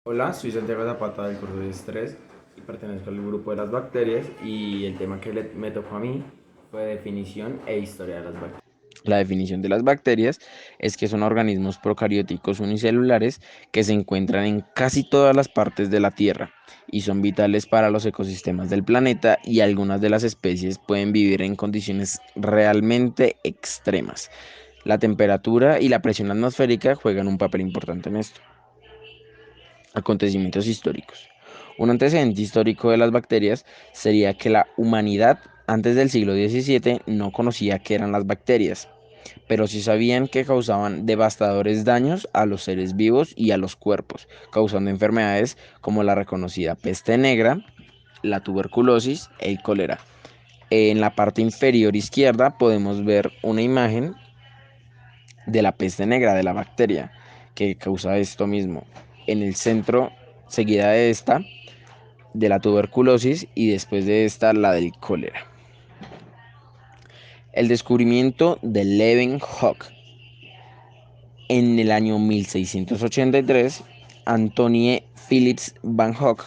Hola, soy Santiago Zapata del curso de estrés y pertenezco al grupo de las bacterias y el tema que me tocó a mí fue definición e historia de las bacterias. La definición de las bacterias es que son organismos procarióticos unicelulares que se encuentran en casi todas las partes de la Tierra y son vitales para los ecosistemas del planeta y algunas de las especies pueden vivir en condiciones realmente extremas. La temperatura y la presión atmosférica juegan un papel importante en esto. Acontecimientos históricos. Un antecedente histórico de las bacterias sería que la humanidad antes del siglo XVII no conocía qué eran las bacterias, pero sí sabían que causaban devastadores daños a los seres vivos y a los cuerpos, causando enfermedades como la reconocida peste negra, la tuberculosis e el cólera. En la parte inferior izquierda podemos ver una imagen de la peste negra, de la bacteria que causa esto mismo. En el centro, seguida de esta, de la tuberculosis y después de esta, la del cólera. El descubrimiento de Leeuwenhoek en el año 1683, Antonie Philips van Hoek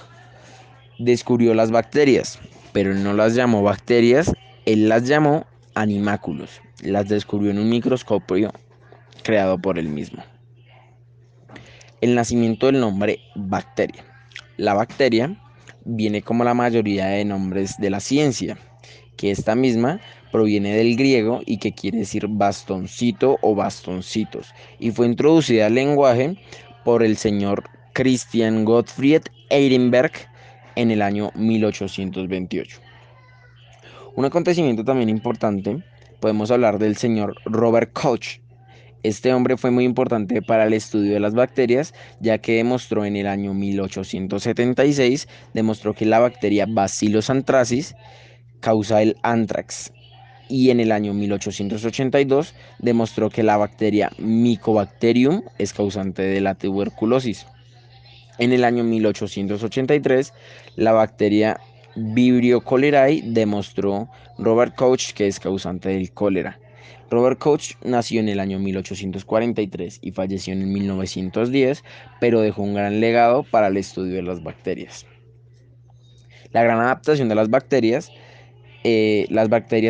descubrió las bacterias, pero él no las llamó bacterias, él las llamó animáculos. Las descubrió en un microscopio creado por él mismo. El nacimiento del nombre bacteria. La bacteria viene como la mayoría de nombres de la ciencia, que esta misma proviene del griego y que quiere decir bastoncito o bastoncitos, y fue introducida al lenguaje por el señor Christian Gottfried Heidenberg en el año 1828. Un acontecimiento también importante, podemos hablar del señor Robert Koch. Este hombre fue muy importante para el estudio de las bacterias, ya que demostró en el año 1876, demostró que la bacteria Bacillus anthracis causa el anthrax. Y en el año 1882 demostró que la bacteria Mycobacterium es causante de la tuberculosis. En el año 1883, la bacteria Vibrio cholerae demostró Robert Koch que es causante del cólera. Robert Koch nació en el año 1843 y falleció en el 1910, pero dejó un gran legado para el estudio de las bacterias. La gran adaptación de las bacterias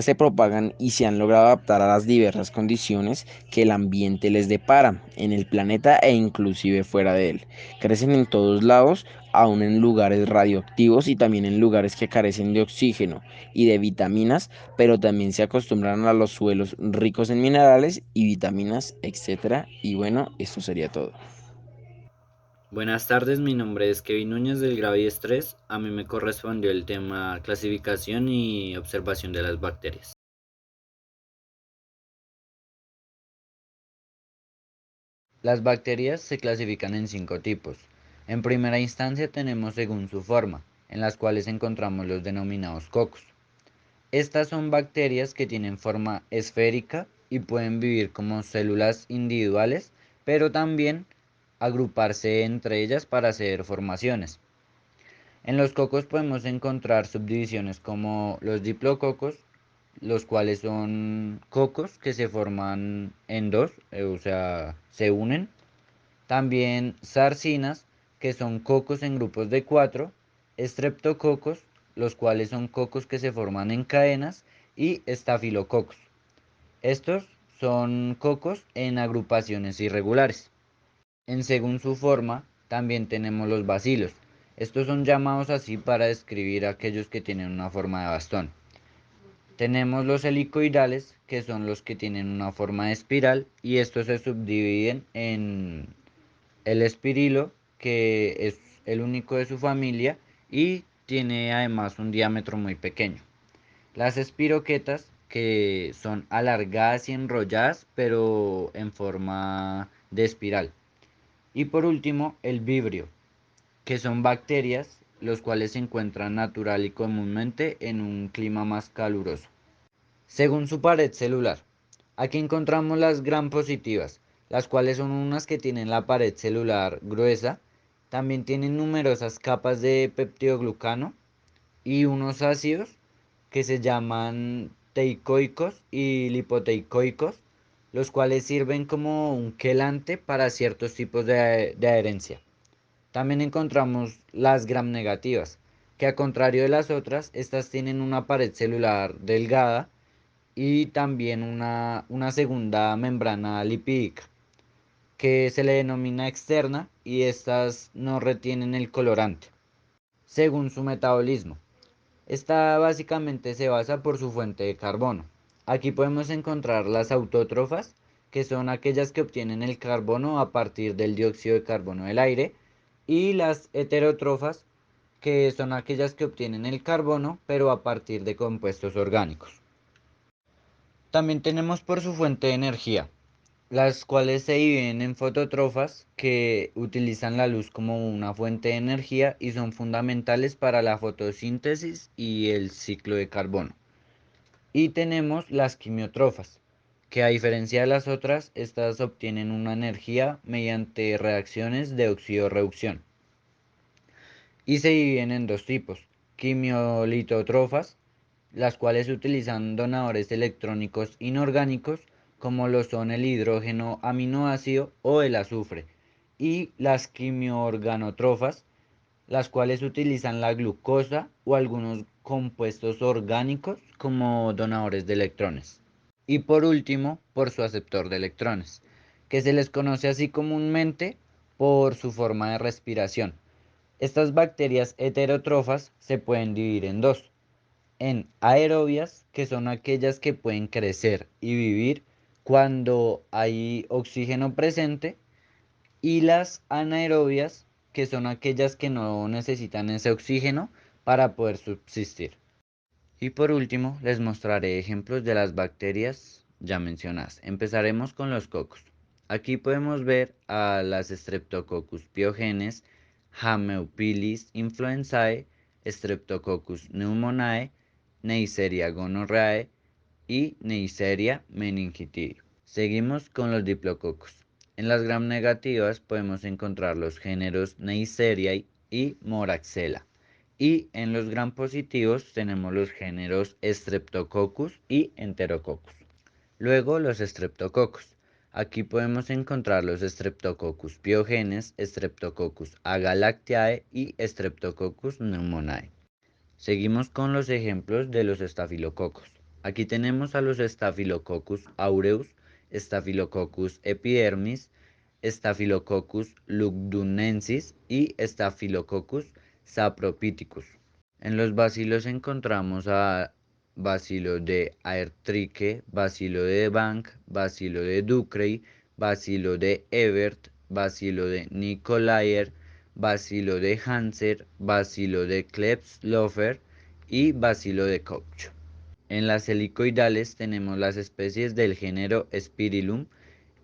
se propagan y se han logrado adaptar a las diversas condiciones que el ambiente les depara en el planeta e inclusive fuera de él. Crecen en todos lados, aun en lugares radioactivos y también en lugares que carecen de oxígeno y de vitaminas, pero también se acostumbran a los suelos ricos en minerales y vitaminas, etcétera. Y bueno, esto sería todo. Buenas tardes, mi nombre es Kevin Núñez del grado 10.3. A mí me correspondió el tema clasificación y observación de las bacterias. Las bacterias se clasifican en 5 tipos. En primera instancia tenemos según su forma, en las cuales encontramos los denominados cocos. Estas son bacterias que tienen forma esférica y pueden vivir como células individuales, pero también agruparse entre ellas para hacer formaciones. En los cocos podemos encontrar subdivisiones como los diplococos, los cuales son cocos que se forman en dos, o sea, se unen. También sarcinas, que son cocos en grupos de cuatro. Estreptococos, los cuales son cocos que se forman en cadenas. Y estafilococos. Estos son cocos en agrupaciones irregulares. En según su forma, también tenemos los bacilos. Estos son llamados así para describir a aquellos que tienen una forma de bastón. Tenemos los helicoidales, que son los que tienen una forma de espiral, y estos se subdividen en el espirilo, que es el único de su familia y tiene además un diámetro muy pequeño. Las espiroquetas, que son alargadas y enrolladas, pero en forma de espiral. Y por último, el vibrio, que son bacterias, los cuales se encuentran natural y comúnmente en un clima más caluroso. Según su pared celular, aquí encontramos las gram positivas, las cuales son unas que tienen la pared celular gruesa, también tienen numerosas capas de peptidoglucano y unos ácidos que se llaman teicoicos y lipoteicoicos, los cuales sirven como un quelante para ciertos tipos de adherencia. También encontramos las gram negativas, que a contrario de las otras, estas tienen una pared celular delgada y también una segunda membrana lipídica, que se le denomina externa, y estas no retienen el colorante, según su metabolismo. Esta básicamente se basa por su fuente de carbono. Aquí podemos encontrar las autótrofas, que son aquellas que obtienen el carbono a partir del dióxido de carbono del aire, y las heterótrofas, que son aquellas que obtienen el carbono pero a partir de compuestos orgánicos. También tenemos por su fuente de energía, las cuales se dividen en fotótrofas, que utilizan la luz como una fuente de energía y son fundamentales para la fotosíntesis y el ciclo de carbono. Y tenemos las quimiotrofas, que a diferencia de las otras, estas obtienen una energía mediante reacciones de oxidorreducción. Y se dividen en dos tipos: quimiolitotrofas, las cuales utilizan donadores electrónicos inorgánicos, como lo son el hidrógeno aminoácido o el azufre, y las quimiorganotrofas, las cuales utilizan la glucosa o algunos compuestos orgánicos como donadores de electrones. Y por último, por su aceptor de electrones, que se les conoce así comúnmente por su forma de respiración. Estas bacterias heterótrofas se pueden dividir en dos: en aerobias, que son aquellas que pueden crecer y vivir cuando hay oxígeno presente, y las anaerobias, que son aquellas que no necesitan ese oxígeno para poder subsistir. Y por último, les mostraré ejemplos de las bacterias ya mencionadas. Empezaremos con los cocos. Aquí podemos ver a las Streptococcus pyogenes, Haemophilus influenzae, Streptococcus pneumoniae, Neisseria gonorrhoeae y Neisseria meningitidis. Seguimos con los diplococos. En las gram negativas podemos encontrar los géneros Neisseria y Moraxella. Y en los gram positivos tenemos los géneros Streptococcus y Enterococcus. Luego los estreptococos. Aquí podemos encontrar los Streptococcus pyogenes, Streptococcus agalactiae y Streptococcus pneumoniae. Seguimos con los ejemplos de los estafilococos. Aquí tenemos a los Staphylococcus aureus, Staphylococcus epidermis, Staphylococcus lugdunensis y Staphylococcus saprophyticus. En los bacilos encontramos a bacilo de Aertriche, bacilo de Bank, bacilo de Ducrey, bacilo de Ebert, bacilo de Nicolaer, bacilo de Hanser, bacilo de Klebsiella y bacilo de Koch. En las helicoidales tenemos las especies del género Spirillum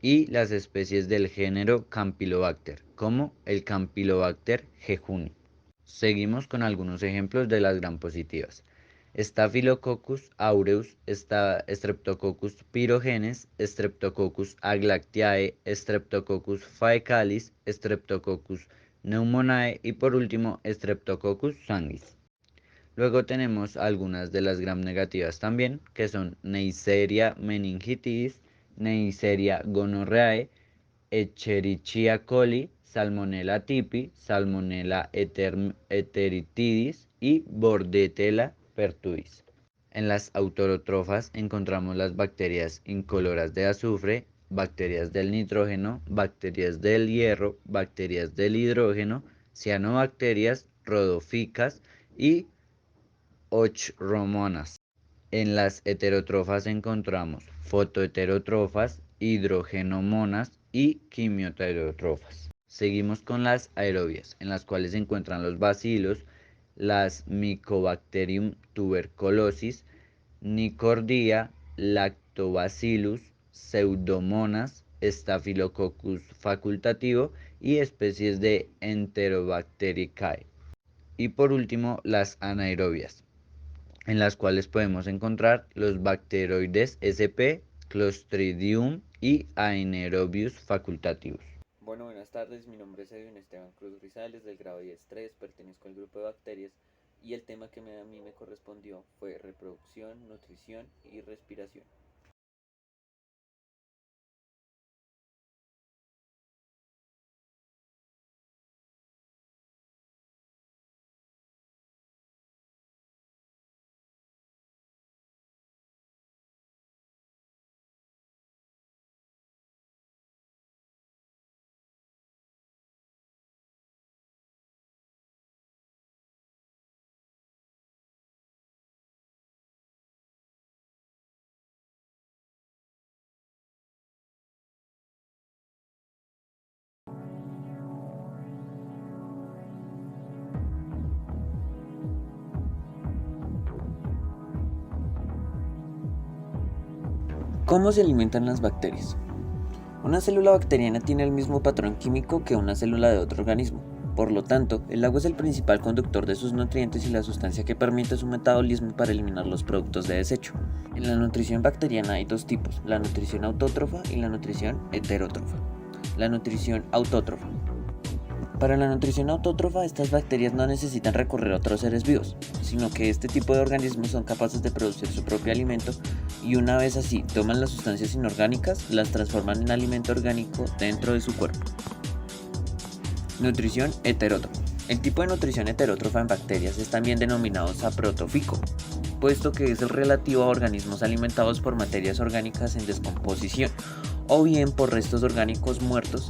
y las especies del género Campylobacter, como el Campylobacter jejuni. Seguimos con algunos ejemplos de las gram positivas: Staphylococcus aureus, Streptococcus pyrogenes, Streptococcus agalactiae, Streptococcus faecalis, Streptococcus pneumoniae y por último Streptococcus sanguis. Luego tenemos algunas de las gram negativas también, que son Neisseria meningitidis, Neisseria gonorrhoeae, Escherichia coli, Salmonella typhi, Salmonella enteritidis y Bordetella pertussis. En las autótrofas encontramos las bacterias incoloras de azufre, bacterias del nitrógeno, bacterias del hierro, bacterias del hidrógeno, cianobacterias, rodóficas y ochromonas. En las heterótrofas encontramos fotoheterótrofas, hidrogenomonas y quimioheterótrofas. Seguimos con las aerobias, en las cuales se encuentran los bacilos, las Mycobacterium tuberculosis, Nicordia, Lactobacillus, Pseudomonas, Staphylococcus facultativo y especies de Enterobacteriaceae. Y por último, las anaerobias, en las cuales podemos encontrar los bacteroides sp, Clostridium y Aenerobius facultativos. Bueno, buenas tardes, mi nombre es Edwin Esteban Cruz Rizales del grado 10.3, pertenezco al grupo de bacterias y el tema que a mí me correspondió fue reproducción, nutrición y respiración. ¿Cómo se alimentan las bacterias? Una célula bacteriana tiene el mismo patrón químico que una célula de otro organismo. Por lo tanto, el agua es el principal conductor de sus nutrientes y la sustancia que permite su metabolismo para eliminar los productos de desecho. En la nutrición bacteriana hay dos tipos, la nutrición autótrofa y la nutrición heterótrofa. La nutrición autótrofa. Para la nutrición autótrofa, estas bacterias no necesitan recurrir a otros seres vivos, sino que este tipo de organismos son capaces de producir su propio alimento y una vez así toman las sustancias inorgánicas, las transforman en alimento orgánico dentro de su cuerpo. Nutrición heterótrofa. El tipo de nutrición heterótrofa en bacterias es también denominado saprotrófico, puesto que es el relativo a organismos alimentados por materias orgánicas en descomposición o bien por restos orgánicos muertos,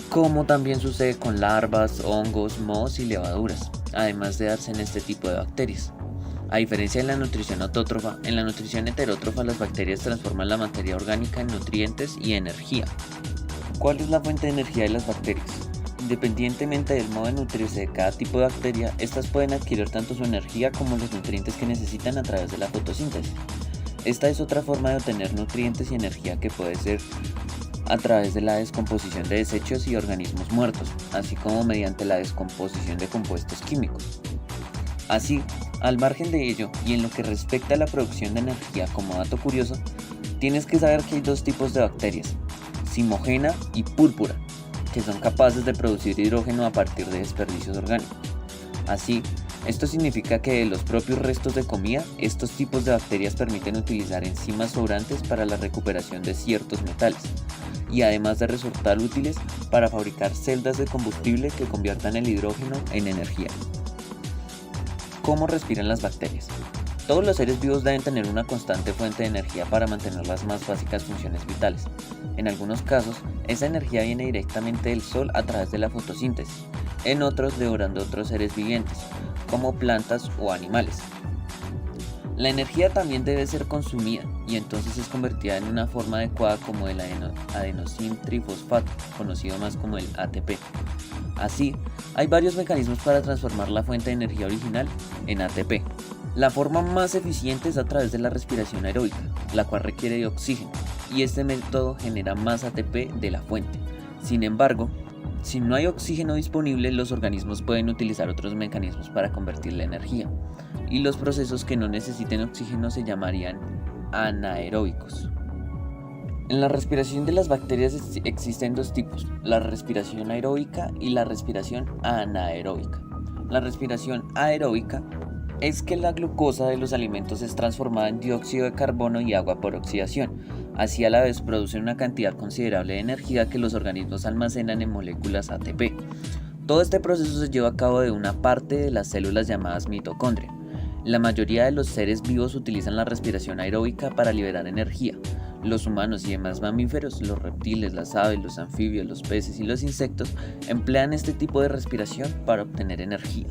como también sucede con larvas, hongos, mohos y levaduras, además de darse en este tipo de bacterias. A diferencia de la nutrición autótrofa, en la nutrición heterótrofa las bacterias transforman la materia orgánica en nutrientes y energía. ¿Cuál es la fuente de energía de las bacterias? Independientemente del modo de nutrirse de cada tipo de bacteria, estas pueden adquirir tanto su energía como los nutrientes que necesitan a través de la fotosíntesis. Esta es otra forma de obtener nutrientes y energía que puede ser a través de la descomposición de desechos y organismos muertos, así como mediante la descomposición de compuestos químicos. Así, al margen de ello, y en lo que respecta a la producción de energía como dato curioso, tienes que saber que hay dos tipos de bacterias, simógena y púrpura, que son capaces de producir hidrógeno a partir de desperdicios orgánicos. Así, esto significa que de los propios restos de comida, estos tipos de bacterias permiten utilizar enzimas sobrantes para la recuperación de ciertos metales, y además de resultar útiles para fabricar celdas de combustible que conviertan el hidrógeno en energía. ¿Cómo respiran las bacterias? Todos los seres vivos deben tener una constante fuente de energía para mantener las más básicas funciones vitales. En algunos casos, esa energía viene directamente del sol a través de la fotosíntesis, en otros devorando otros seres vivientes, como plantas o animales. La energía también debe ser consumida y entonces es convertida en una forma adecuada como el adenosín trifosfato, conocido más como el ATP. Así, hay varios mecanismos para transformar la fuente de energía original en ATP. La forma más eficiente es a través de la respiración aeróbica, la cual requiere de oxígeno, y este método genera más ATP de la fuente. Sin embargo, si no hay oxígeno disponible, los organismos pueden utilizar otros mecanismos para convertir la energía, y los procesos que no necesiten oxígeno se llamarían anaeróbicos. En la respiración de las bacterias existen dos tipos, la respiración aeróbica y la respiración anaeróbica. La respiración aeróbica es que la glucosa de los alimentos es transformada en dióxido de carbono y agua por oxidación. Así a la vez producen una cantidad considerable de energía que los organismos almacenan en moléculas ATP. Todo este proceso se lleva a cabo de una parte de las células llamadas mitocondria. La mayoría de los seres vivos utilizan la respiración aeróbica para liberar energía. Los humanos y demás mamíferos, los reptiles, las aves, los anfibios, los peces y los insectos emplean este tipo de respiración para obtener energía.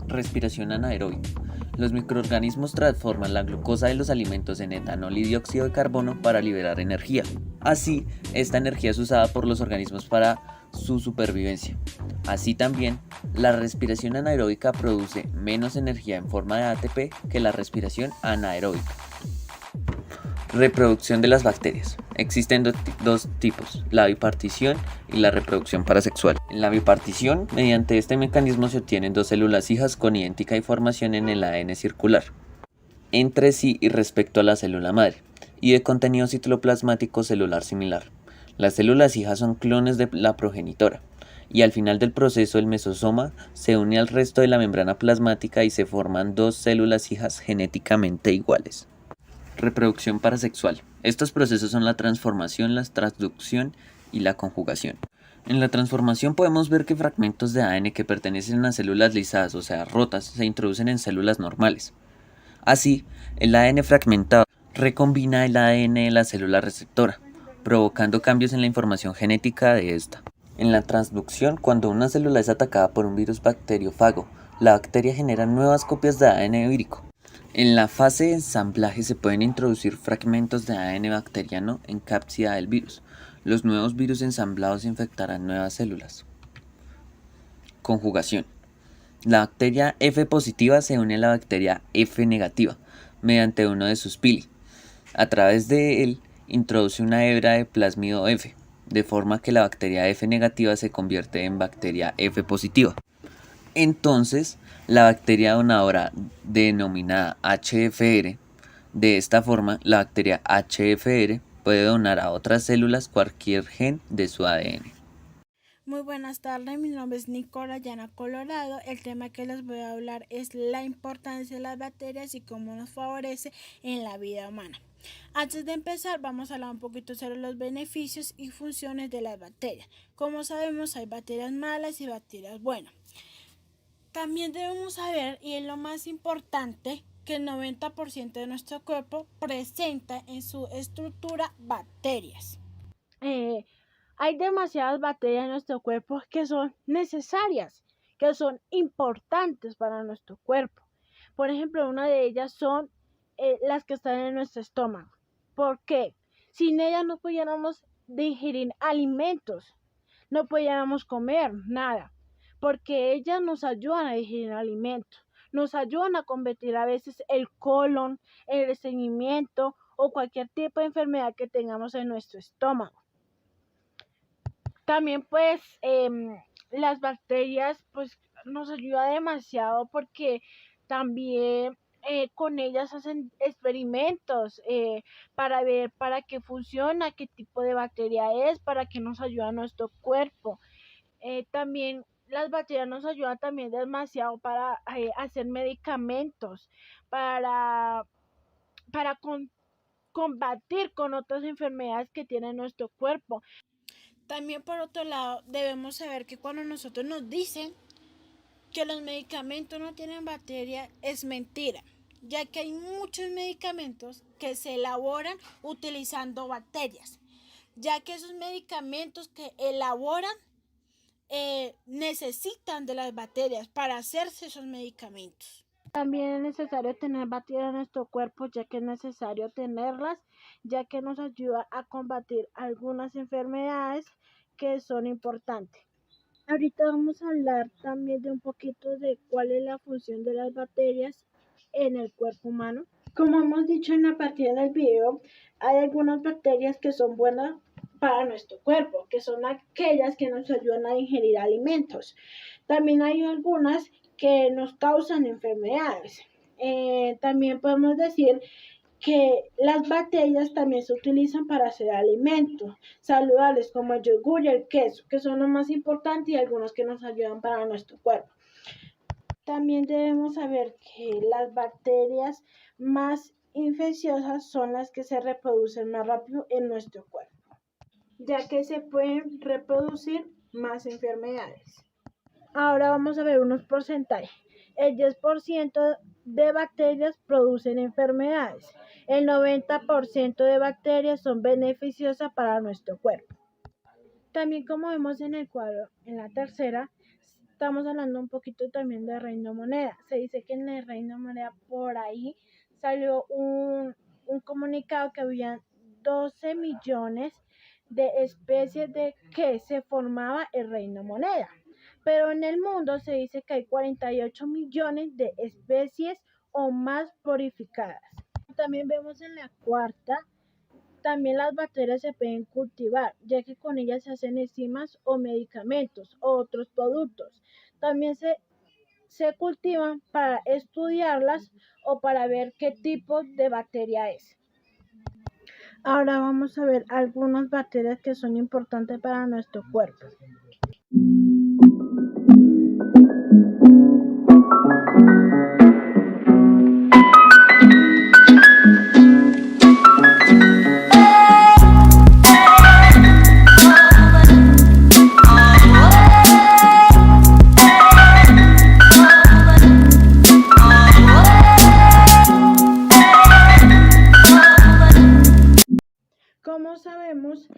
Respiración anaeróbica. Los microorganismos transforman la glucosa de los alimentos en etanol y dióxido de carbono para liberar energía. Así, esta energía es usada por los organismos para su supervivencia. Así también, la respiración anaeróbica produce menos energía en forma de ATP que la respiración anaeróbica. Reproducción de las bacterias. Existen dos tipos, la bipartición y la reproducción parasexual. En la bipartición, mediante este mecanismo se obtienen dos células hijas con idéntica información en el ADN circular, entre sí y respecto a la célula madre, y de contenido citoplasmático celular similar. Las células hijas son clones de la progenitora, y al final del proceso el mesosoma se une al resto de la membrana plasmática y se forman dos células hijas genéticamente iguales. Reproducción parasexual. Estos procesos son la transformación, la transducción y la conjugación. En la transformación podemos ver que fragmentos de ADN que pertenecen a células lisadas, o sea, rotas, se introducen en células normales. Así, el ADN fragmentado recombina el ADN de la célula receptora, provocando cambios en la información genética de esta. En la transducción, cuando una célula es atacada por un virus bacteriófago, la bacteria genera nuevas copias de ADN vírico. En la fase de ensamblaje se pueden introducir fragmentos de ADN bacteriano en cápsida del virus. Los nuevos virus ensamblados infectarán nuevas células. Conjugación. La bacteria F positiva se une a la bacteria F negativa mediante uno de sus pili. A través de él introduce una hebra de plásmido F, de forma que la bacteria F negativa se convierte en bacteria F positiva. Entonces, la bacteria donadora denominada HFR, de esta forma, la bacteria HFR puede donar a otras células cualquier gen de su ADN. Muy buenas tardes, mi nombre es Nicola Llana Colorado. El tema que les voy a hablar es la importancia de las bacterias y cómo nos favorece en la vida humana. Antes de empezar, vamos a hablar un poquito sobre los beneficios y funciones de las bacterias. Como sabemos, hay bacterias malas y bacterias buenas. También debemos saber, y es lo más importante, que el 90% de nuestro cuerpo presenta en su estructura bacterias. Hay demasiadas bacterias en nuestro cuerpo que son necesarias, que son importantes para nuestro cuerpo. Por ejemplo, una de ellas son las que están en nuestro estómago. ¿Por qué? Sin ellas no pudiéramos digerir alimentos, no pudiéramos comer nada, porque ellas nos ayudan a digerir alimentos, nos ayudan a combatir a veces el colon, el estreñimiento o cualquier tipo de enfermedad que tengamos en nuestro estómago. También pues las bacterias pues nos ayuda demasiado porque también con ellas hacen experimentos para ver para qué funciona, qué tipo de bacteria es, para qué nos ayuda a nuestro cuerpo. También las bacterias nos ayudan también demasiado para hacer medicamentos, para, para combatir con otras enfermedades que tiene nuestro cuerpo. También por otro lado, debemos saber que cuando nosotros nos dicen que los medicamentos no tienen bacteria, es mentira, ya que hay muchos medicamentos que se elaboran utilizando bacterias, ya que esos medicamentos que elaboran necesitan de las bacterias para hacerse esos medicamentos. También es necesario tener bacterias en nuestro cuerpo, ya que es necesario tenerlas, ya que nos ayuda a combatir algunas enfermedades que son importantes. Ahorita vamos a hablar también de un poquito de cuál es la función de las bacterias en el cuerpo humano. Como hemos dicho en la partida del video, hay algunas bacterias que son buenas para nuestro cuerpo, que son aquellas que nos ayudan a ingerir alimentos. También hay algunas que nos causan enfermedades. También podemos decir que las bacterias también se utilizan para hacer alimentos saludables como el yogur y el queso, que son los más importantes y algunos que nos ayudan para nuestro cuerpo. También debemos saber que las bacterias más infecciosas son las que se reproducen más rápido en nuestro cuerpo, ya que se pueden reproducir más enfermedades. Ahora vamos a ver unos porcentajes. El 10% de bacterias producen enfermedades. El 90% de bacterias son beneficiosas para nuestro cuerpo. También como vemos en el cuadro, en la tercera, estamos hablando un poquito también de Reino Moneda. Se dice que en el Reino Moneda por ahí salió un comunicado que había 12 millones de especies de que se formaba el Reino Moneda. Pero en el mundo se dice que hay 48 millones de especies o más purificadas. También vemos en la cuarta, también las bacterias se pueden cultivar, ya que con ellas se hacen enzimas o medicamentos o otros productos. También se cultivan para estudiarlas o para ver qué tipo de bacteria es. Ahora vamos a ver algunas bacterias que son importantes para nuestro cuerpo. Como sabemos,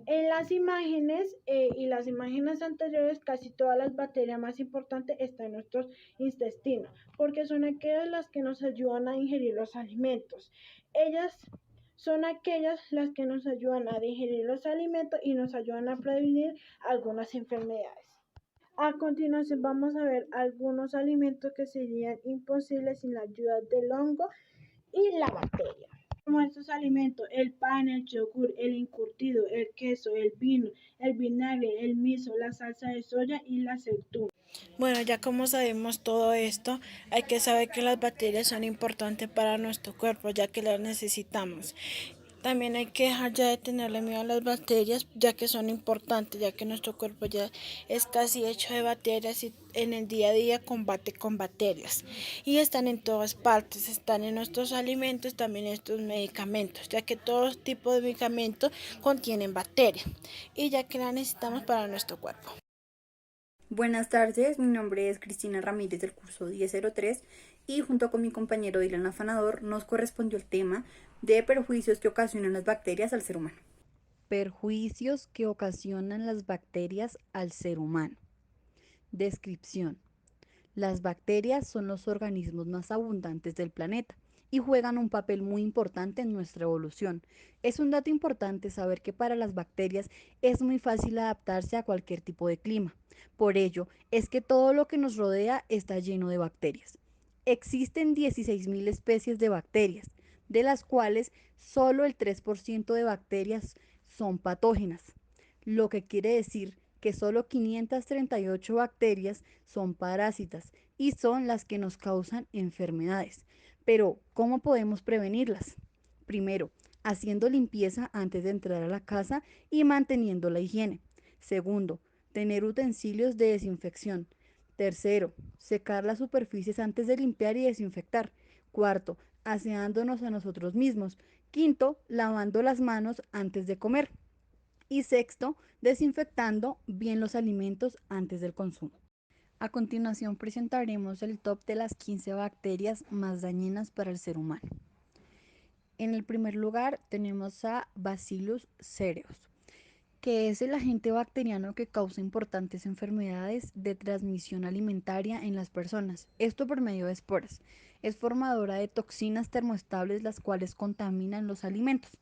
en las imágenes y las imágenes anteriores, casi todas las bacterias más importantes están en nuestros intestinos, porque son aquellas las que nos ayudan a ingerir los alimentos. Ellas son aquellas las que nos ayudan a digerir los alimentos y nos ayudan a prevenir algunas enfermedades. A continuación vamos a ver algunos alimentos que serían imposibles sin la ayuda del hongo y la bacteria. Como estos alimentos, el pan, el yogur, el encurtido, el queso, el vino, el vinagre, el miso, la salsa de soya y la aceituna. Bueno, ya como sabemos todo esto, hay que saber que las bacterias son importantes para nuestro cuerpo, ya que las necesitamos. También hay que dejar ya de tenerle miedo a las bacterias, ya que son importantes, ya que nuestro cuerpo ya es casi hecho de bacterias y en el día a día combate con bacterias. Y están en todas partes, están en nuestros alimentos, también en estos medicamentos, ya que todo tipo de medicamentos contienen bacterias y ya que las necesitamos para nuestro cuerpo. Buenas tardes, mi nombre es Cristina Ramírez del curso 1003 y junto con mi compañero Dylan Afanador nos correspondió el tema de perjuicios que ocasionan las bacterias al ser humano. Perjuicios que ocasionan las bacterias al ser humano. Descripción. Las bacterias son los organismos más abundantes del planeta y juegan un papel muy importante en nuestra evolución. Es un dato importante saber que para las bacterias es muy fácil adaptarse a cualquier tipo de clima. Por ello, es que todo lo que nos rodea está lleno de bacterias. Existen 16.000 especies de bacterias, de las cuales solo el 3% de bacterias son patógenas, lo que quiere decir que solo 538 bacterias son parásitas y son las que nos causan enfermedades. Pero, ¿cómo podemos prevenirlas? Primero, haciendo limpieza antes de entrar a la casa y manteniendo la higiene. Segundo, tener utensilios de desinfección. Tercero, secar las superficies antes de limpiar y desinfectar. Cuarto, aseándonos a nosotros mismos. Quinto, lavando las manos antes de comer. Y sexto, desinfectando bien los alimentos antes del consumo. A continuación presentaremos el top de las 15 bacterias más dañinas para el ser humano. En el primer lugar tenemos a Bacillus cereus, que es el agente bacteriano que causa importantes enfermedades de transmisión alimentaria en las personas, esto por medio de esporas. Es formadora de toxinas termoestables las cuales contaminan los alimentos.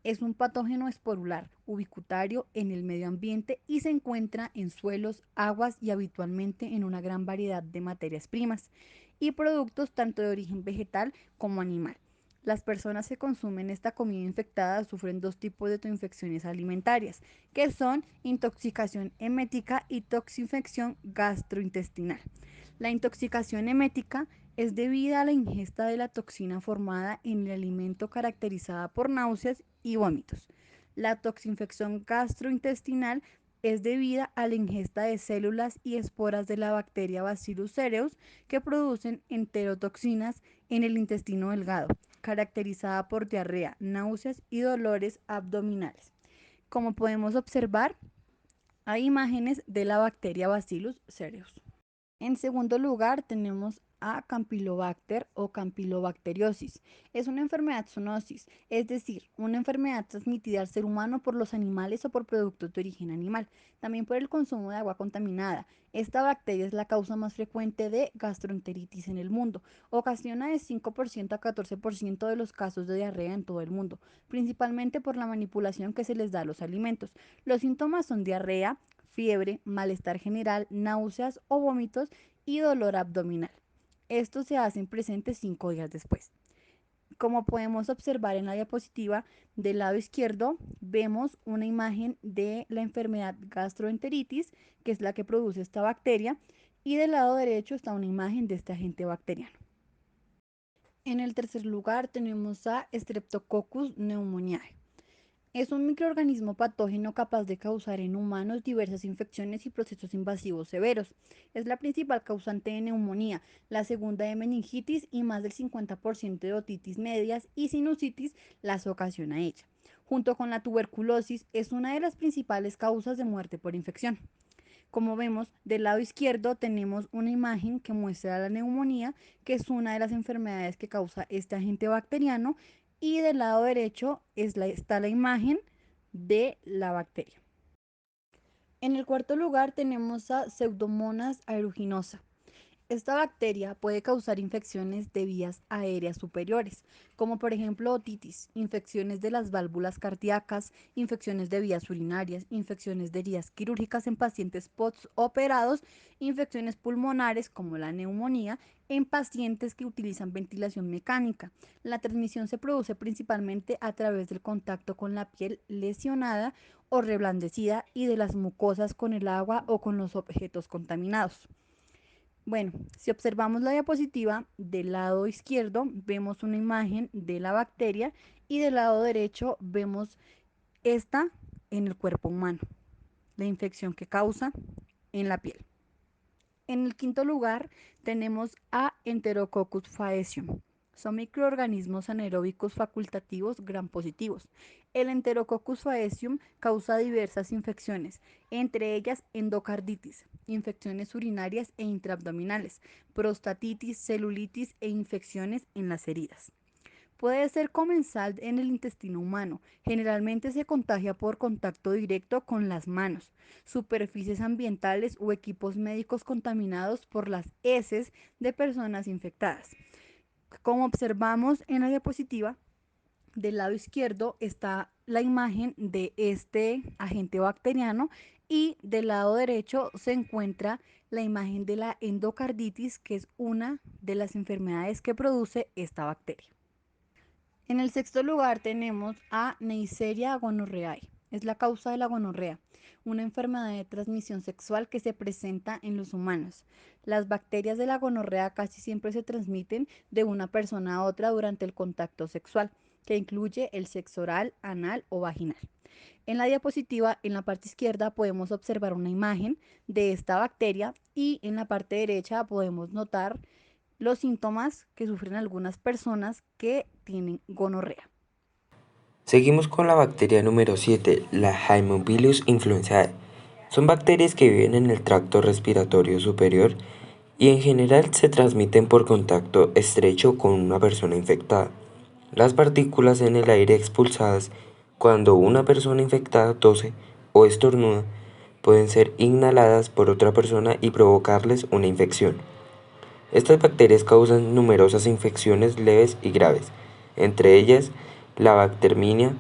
Es un patógeno esporular, ubicuitario en el medio ambiente y se encuentra en suelos, aguas y habitualmente en una gran variedad de materias primas y productos tanto de origen vegetal como animal. Las personas que consumen esta comida infectada sufren dos tipos de infecciones alimentarias, que son intoxicación emética y toxinfección gastrointestinal. La intoxicación emética es debida a la ingesta de la toxina formada en el alimento caracterizada por náuseas y vómitos. La toxinfección gastrointestinal es debida a la ingesta de células y esporas de la bacteria Bacillus cereus que producen enterotoxinas en el intestino delgado, caracterizada por diarrea, náuseas y dolores abdominales. Como podemos observar, hay imágenes de la bacteria Bacillus cereus. En segundo lugar, tenemos a Campylobacter o Campylobacteriosis. Es una enfermedad zoonosis, es decir, una enfermedad transmitida al ser humano por los animales o por productos de origen animal, también por el consumo de agua contaminada. Esta bacteria es la causa más frecuente de gastroenteritis en el mundo. Ocasiona de 5% a 14% de los casos de diarrea en todo el mundo, principalmente por la manipulación que se les da a los alimentos. Los síntomas son diarrea, fiebre, malestar general, náuseas o vómitos y dolor abdominal. Estos se hacen presentes 5 días después. Como podemos observar en la diapositiva del lado izquierdo, vemos una imagen de la enfermedad gastroenteritis, que es la que produce esta bacteria, y del lado derecho está una imagen de este agente bacteriano. En el tercer lugar tenemos a Streptococcus pneumoniae. Es un microorganismo patógeno capaz de causar en humanos diversas infecciones y procesos invasivos severos. Es la principal causante de neumonía, la segunda de meningitis y más del 50% de otitis medias y sinusitis las ocasiona ella. Junto con la tuberculosis, es una de las principales causas de muerte por infección. Como vemos, del lado izquierdo tenemos una imagen que muestra la neumonía, que es una de las enfermedades que causa este agente bacteriano, y del lado derecho está la imagen de la bacteria. En el cuarto lugar tenemos a Pseudomonas aeruginosa. Esta bacteria puede causar infecciones de vías aéreas superiores, como por ejemplo otitis, infecciones de las válvulas cardíacas, infecciones de vías urinarias, infecciones de heridas quirúrgicas en pacientes postoperados, infecciones pulmonares como la neumonía en pacientes que utilizan ventilación mecánica. La transmisión se produce principalmente a través del contacto con la piel lesionada o reblandecida y de las mucosas con el agua o con los objetos contaminados. Bueno, si observamos la diapositiva, del lado izquierdo vemos una imagen de la bacteria y del lado derecho vemos esta en el cuerpo humano, la infección que causa en la piel. En el quinto lugar tenemos a Enterococcus faecium. Son microorganismos anaeróbicos facultativos gram positivos. El Enterococcus faecium causa diversas infecciones, entre ellas endocarditis, infecciones urinarias e intraabdominales, prostatitis, celulitis e infecciones en las heridas. Puede ser comensal en el intestino humano. Generalmente se contagia por contacto directo con las manos, superficies ambientales o equipos médicos contaminados por las heces de personas infectadas. Como observamos en la diapositiva, del lado izquierdo está la imagen de este agente bacteriano y del lado derecho se encuentra la imagen de la endocarditis, que es una de las enfermedades que produce esta bacteria. En el sexto lugar tenemos a Neisseria gonorrhoeae. Es la causa de la gonorrea, una enfermedad de transmisión sexual que se presenta en los humanos. Las bacterias de la gonorrea casi siempre se transmiten de una persona a otra durante el contacto sexual, que incluye el sexo oral, anal o vaginal. En la diapositiva, en la parte izquierda, podemos observar una imagen de esta bacteria y en la parte derecha podemos notar los síntomas que sufren algunas personas que tienen gonorrea. Seguimos con la bacteria número 7, la Haemophilus influenzae. Son bacterias que viven en el tracto respiratorio superior y en general se transmiten por contacto estrecho con una persona infectada. Las partículas en el aire expulsadas cuando una persona infectada tose o estornuda pueden ser inhaladas por otra persona y provocarles una infección. Estas bacterias causan numerosas infecciones leves y graves, entre ellas la bacteremia,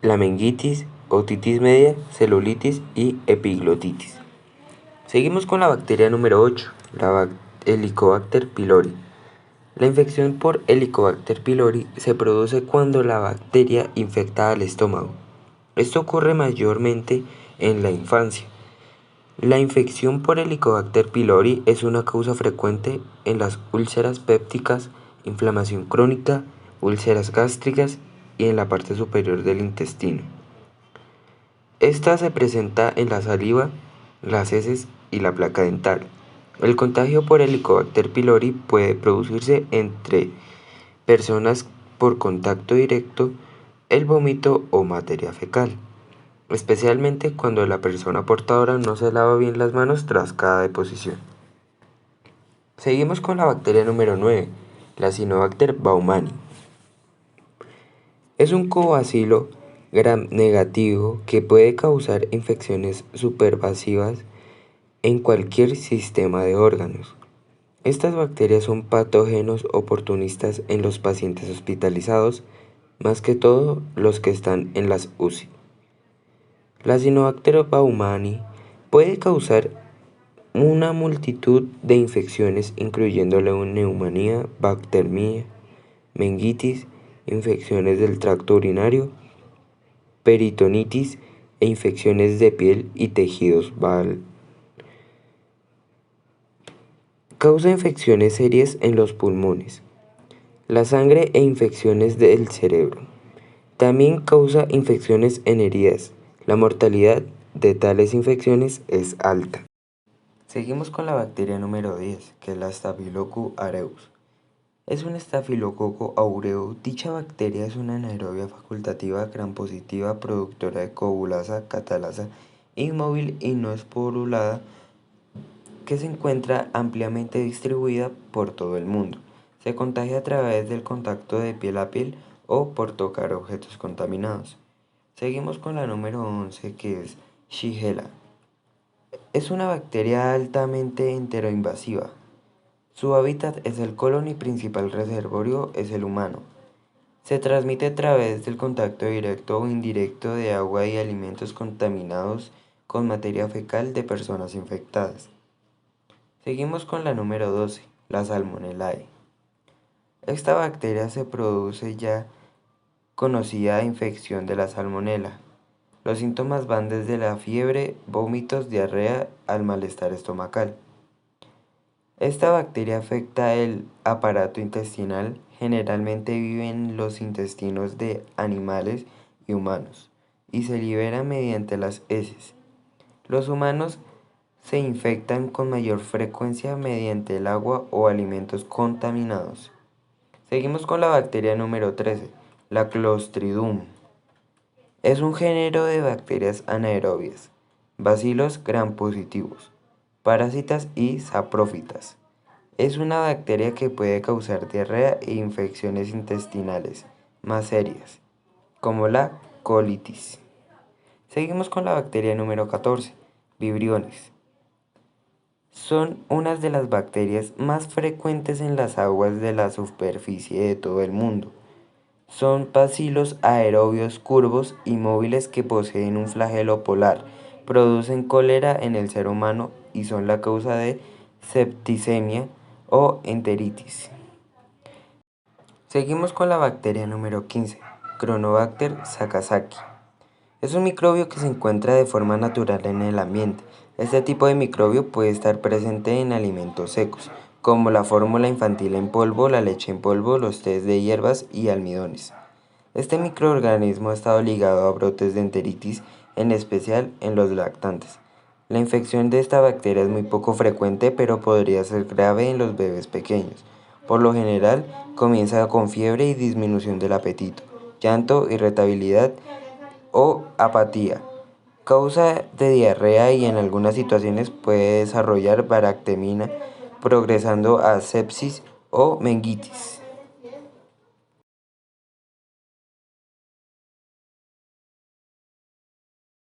la meningitis, otitis media, celulitis y epiglotitis. Seguimos con la bacteria número 8, la Helicobacter pylori. La infección por Helicobacter pylori se produce cuando la bacteria infecta al estómago. Esto ocurre mayormente en la infancia. La infección por Helicobacter pylori es una causa frecuente en las úlceras pépticas, inflamación crónica, úlceras gástricas y en la parte superior del intestino. Esta se presenta en la saliva, las heces y la placa dental. El contagio por Helicobacter pylori puede producirse entre personas por contacto directo, el vómito o materia fecal, especialmente cuando la persona portadora no se lava bien las manos tras cada deposición. Seguimos con la bacteria número 9, la Acinetobacter baumannii. Es un cobacilo gram negativo que puede causar infecciones supervasivas en cualquier sistema de órganos. Estas bacterias son patógenos oportunistas en los pacientes hospitalizados, más que todo los que están en las UCI. La Acinetobacter baumannii puede causar una multitud de infecciones, incluyendo la neumonía, bacteremia, meningitis, infecciones del tracto urinario, peritonitis e infecciones de piel y tejidos vagal. Causa infecciones serias en los pulmones, la sangre e infecciones del cerebro. También causa infecciones en heridas. La mortalidad de tales infecciones es alta. Seguimos con la bacteria número 10, que es la Staphylococcus aureus. Es un estafilococo aureo. Dicha bacteria es una anaerobia facultativa gram positiva productora de coagulasa, catalasa, inmóvil y no esporulada que se encuentra ampliamente distribuida por todo el mundo. Se contagia a través del contacto de piel a piel o por tocar objetos contaminados. Seguimos con la número 11, que es Shigella. Es una bacteria altamente enteroinvasiva. Su hábitat es el colon y principal reservorio es el humano. Se transmite a través del contacto directo o indirecto de agua y alimentos contaminados con materia fecal de personas infectadas. Seguimos con la número 12, la Salmonella. Esta bacteria se produce ya conocida infección de la salmonela. Los síntomas van desde la fiebre, vómitos, diarrea al malestar estomacal. Esta bacteria afecta el aparato intestinal, generalmente vive en los intestinos de animales y humanos y se libera mediante las heces. Los humanos se infectan con mayor frecuencia mediante el agua o alimentos contaminados. Seguimos con la bacteria número 13, la Clostridium. Es un género de bacterias anaerobias, bacilos gram positivos, parásitas y saprófitas. Es una bacteria que puede causar diarrea e infecciones intestinales más serias, como la colitis. Seguimos con la bacteria número 14, vibriones. Son unas de las bacterias más frecuentes en las aguas de la superficie de todo el mundo. Son bacilos aerobios curvos y móviles que poseen un flagelo polar, producen cólera en el ser humano y son la causa de septicemia o enteritis. Seguimos con la bacteria número 15, Chronobacter sakazaki. Es un microbio que se encuentra de forma natural en el ambiente. Este tipo de microbio puede estar presente en alimentos secos, como la fórmula infantil en polvo, la leche en polvo, los tés de hierbas y almidones. Este microorganismo ha estado ligado a brotes de enteritis, en especial en los lactantes. La infección de esta bacteria es muy poco frecuente, pero podría ser grave en los bebés pequeños. Por lo general, comienza con fiebre y disminución del apetito, llanto, irritabilidad o apatía. Causa de diarrea y en algunas situaciones puede desarrollar baractemia, progresando a sepsis o meningitis.